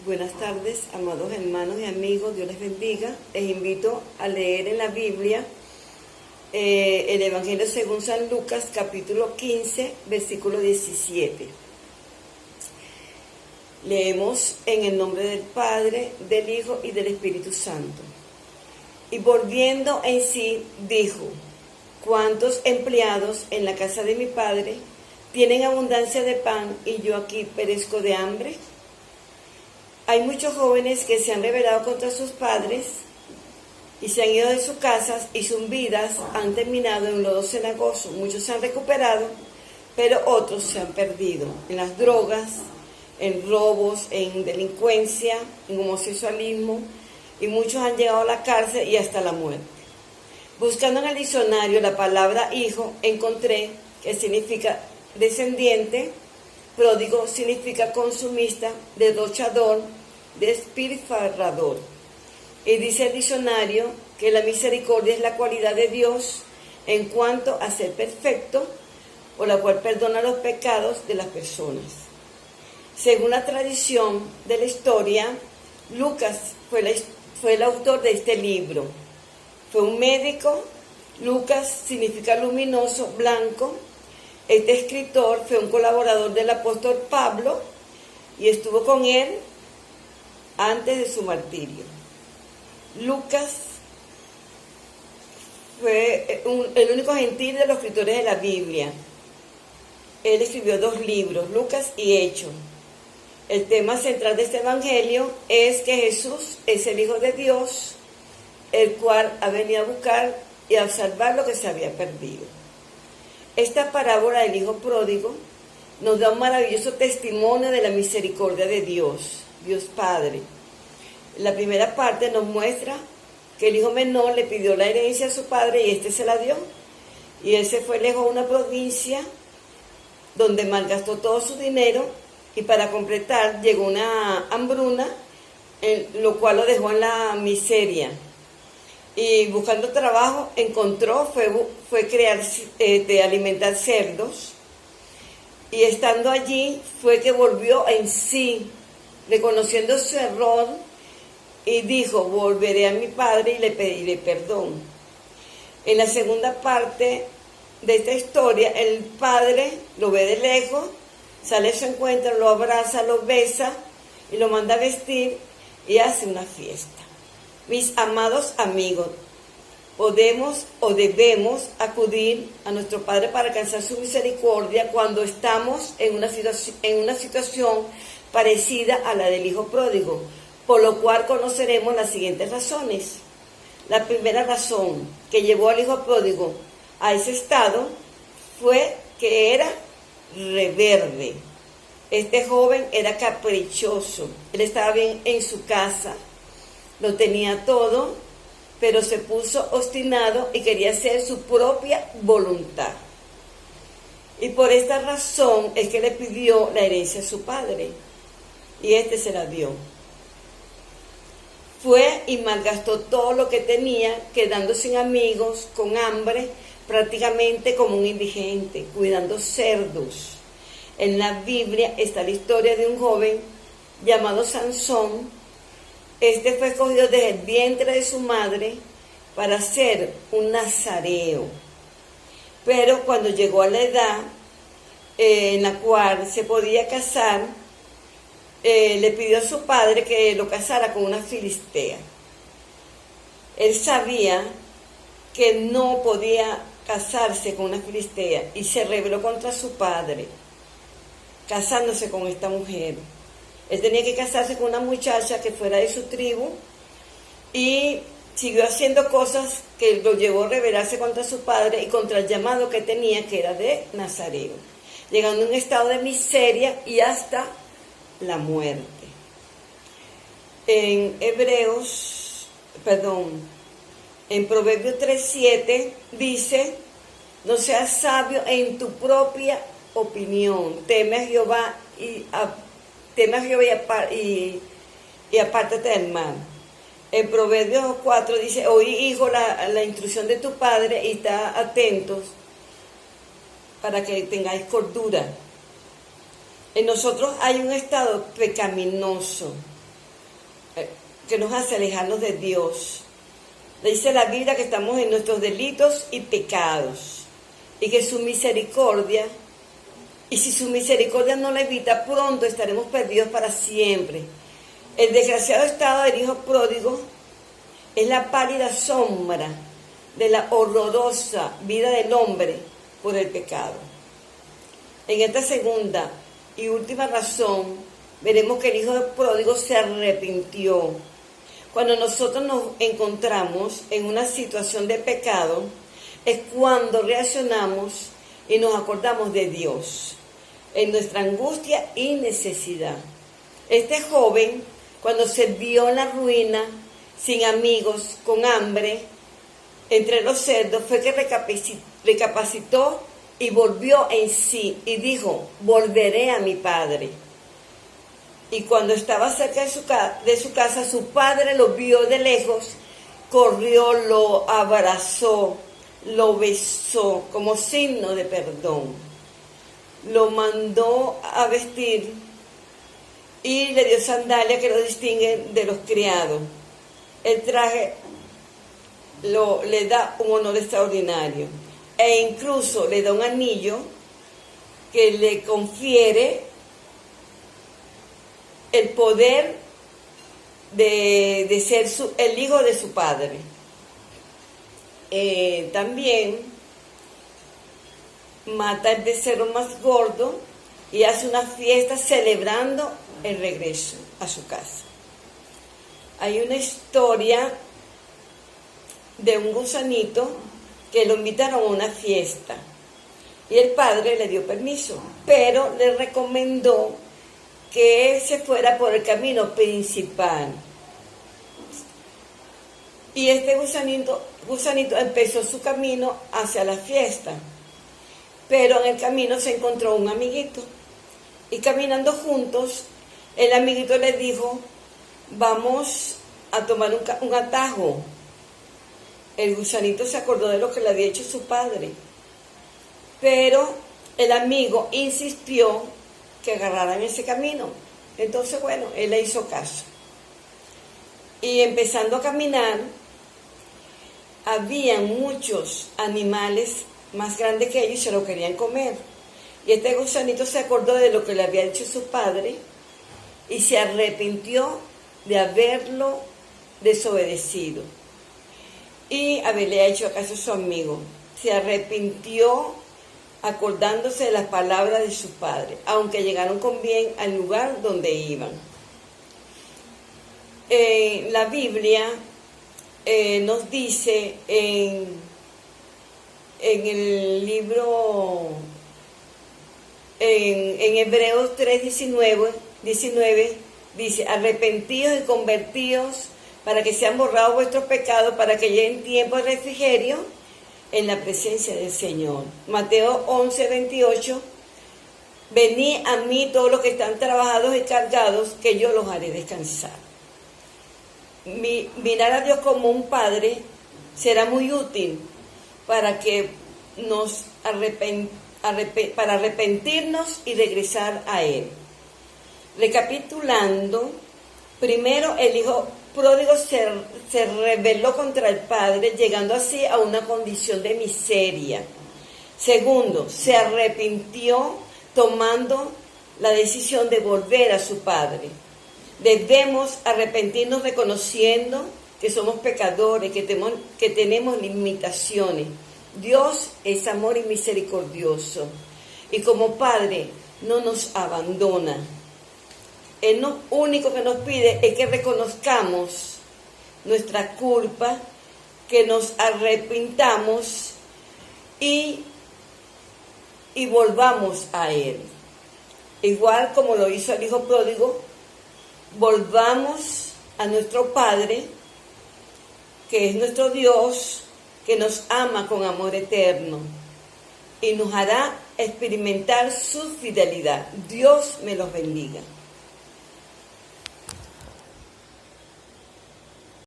Buenas tardes, amados hermanos y amigos, Dios les bendiga. Les invito a leer en la Biblia el Evangelio según San Lucas, capítulo 15, versículo 17. Leemos en el nombre del Padre, del Hijo y del Espíritu Santo. Y volviendo en sí, dijo: ¿cuántos empleados en la casa de mi Padre tienen abundancia de pan y yo aquí perezco de hambre? Hay muchos jóvenes que se han rebelado contra sus padres y se han ido de sus casas y sus vidas han terminado en lodo cenagoso. Muchos se han recuperado, pero otros se han perdido en las drogas, en robos, en delincuencia, en homosexualismo, y muchos han llegado a la cárcel y hasta la muerte. Buscando en el diccionario la palabra hijo, encontré que significa descendiente, pródigo significa consumista, derrochador, despilfarrador. Y dice el diccionario que la misericordia es la cualidad de Dios en cuanto a ser perfecto, por la cual perdona los pecados de las personas. Según la tradición de la historia, Lucas fue el autor de este libro. Fue un médico. Lucas significa luminoso, blanco. Este escritor fue un colaborador del apóstol Pablo y estuvo con él antes de su martirio. Lucas fue el único gentil de los escritores de la Biblia. Él escribió 2 libros, Lucas y Hechos. El tema central de este evangelio es que Jesús es el Hijo de Dios, el cual ha venido a buscar y a salvar lo que se había perdido. Esta parábola del Hijo Pródigo nos da un maravilloso testimonio de la misericordia de Dios, Dios Padre. La primera parte nos muestra que el hijo menor le pidió la herencia a su padre y éste se la dio. Y él se fue lejos a una provincia donde malgastó todo su dinero y para completar llegó una hambruna, lo cual lo dejó en la miseria. Y buscando trabajo encontró, fue crear, alimentar cerdos. Y estando allí fue que volvió en sí, reconociendo su error, y dijo: volveré a mi padre y le pediré perdón. En la segunda parte de esta historia, el padre lo ve de lejos, sale a su encuentro, lo abraza, lo besa y lo manda a vestir y hace una fiesta. Mis amados amigos, podemos o debemos acudir a nuestro Padre para alcanzar su misericordia cuando estamos en una situación parecida a la del Hijo Pródigo, por lo cual conoceremos las siguientes razones. La primera razón que llevó al Hijo Pródigo a ese estado fue que era rebelde. Este joven era caprichoso, él estaba bien en su casa, lo tenía todo, pero se puso obstinado y quería hacer su propia voluntad. Y por esta razón es que le pidió la herencia a su padre, y éste se la dio. Fue y malgastó todo lo que tenía, quedando sin amigos, con hambre, prácticamente como un indigente, cuidando cerdos. En la Biblia está la historia de un joven llamado Sansón. Este fue escogido desde el vientre de su madre para ser un nazareo. Pero cuando llegó a la edad en la cual se podía casar, le pidió a su padre que lo casara con una filistea. Él sabía que no podía casarse con una filistea y se rebeló contra su padre, casándose con esta mujer. Él tenía que casarse con una muchacha que fuera de su tribu y siguió haciendo cosas que lo llevó a rebelarse contra su padre y contra el llamado que tenía, que era de nazareo, llegando a un estado de miseria y hasta la muerte. En Proverbios 3:7 dice: no seas sabio en tu propia opinión, teme a Jehová y apártate del mal. En Proverbios 4 dice: oí, hijo, la instrucción de tu padre y está atentos para que tengáis cordura. En nosotros hay un estado pecaminoso que nos hace alejarnos de Dios. Dice la Biblia que estamos en nuestros delitos y pecados, y que su misericordia, y si su misericordia no la evita, pronto estaremos perdidos para siempre. El desgraciado estado del hijo pródigo es la pálida sombra de la horrorosa vida del hombre por el pecado. En esta segunda y última razón, veremos que el hijo pródigo se arrepintió. Cuando nosotros nos encontramos en una situación de pecado, es cuando reaccionamos y nos acordamos de Dios, en nuestra angustia y necesidad. Este joven, cuando se vio en la ruina, sin amigos, con hambre, entre los cerdos, fue que recapacitó y volvió en sí y dijo: volveré a mi padre. Y cuando estaba cerca de su casa, su padre lo vio de lejos, corrió, lo abrazó, lo besó como signo de perdón. Lo mandó a vestir y le dio sandalias que lo distinguen de los criados. El traje le da un honor extraordinario e incluso le da un anillo que le confiere el poder de ser el hijo de su padre. También mata el becerro más gordo y hace una fiesta celebrando el regreso a su casa. Hay una historia de un gusanito que lo invitaron a una fiesta y el padre le dio permiso, pero le recomendó que él se fuera por el camino principal. Y este gusanito empezó su camino hacia la fiesta, pero en el camino se encontró un amiguito. Y caminando juntos, el amiguito le dijo: vamos a tomar un atajo. El gusanito se acordó de lo que le había hecho su padre, pero el amigo insistió que agarraran ese camino. Entonces, bueno, él le hizo caso. Y empezando a caminar, había muchos animales más grandes que ellos y se lo querían comer. Y este gusanito se acordó de lo que le había hecho su padre y se arrepintió de haberlo desobedecido y haberle hecho caso a su amigo. Se arrepintió acordándose de las palabras de su padre, aunque llegaron con bien al lugar donde iban. La Biblia nos dice en el libro, en Hebreos 3:19, dice: arrepentidos y convertidos para que sean borrados vuestros pecados, para que lleguen tiempo de refrigerio en la presencia del Señor. Mateo 11:28, venid a mí todos los que están trabajados y cargados, que yo los haré descansar. Mirar a Dios como un padre será muy útil para que para arrepentirnos y regresar a Él. Recapitulando, primero el hijo pródigo se rebeló contra el padre, llegando así a una condición de miseria. Segundo, se arrepintió tomando la decisión de volver a su padre. Debemos arrepentirnos reconociendo que somos pecadores, que tenemos limitaciones. Dios es amor y misericordioso, y como Padre no nos abandona. Él lo único que nos pide es que reconozcamos nuestra culpa, que nos arrepintamos y volvamos a Él. Igual como lo hizo el hijo pródigo, volvamos a nuestro Padre, que es nuestro Dios, que nos ama con amor eterno y nos hará experimentar su fidelidad. Dios me los bendiga.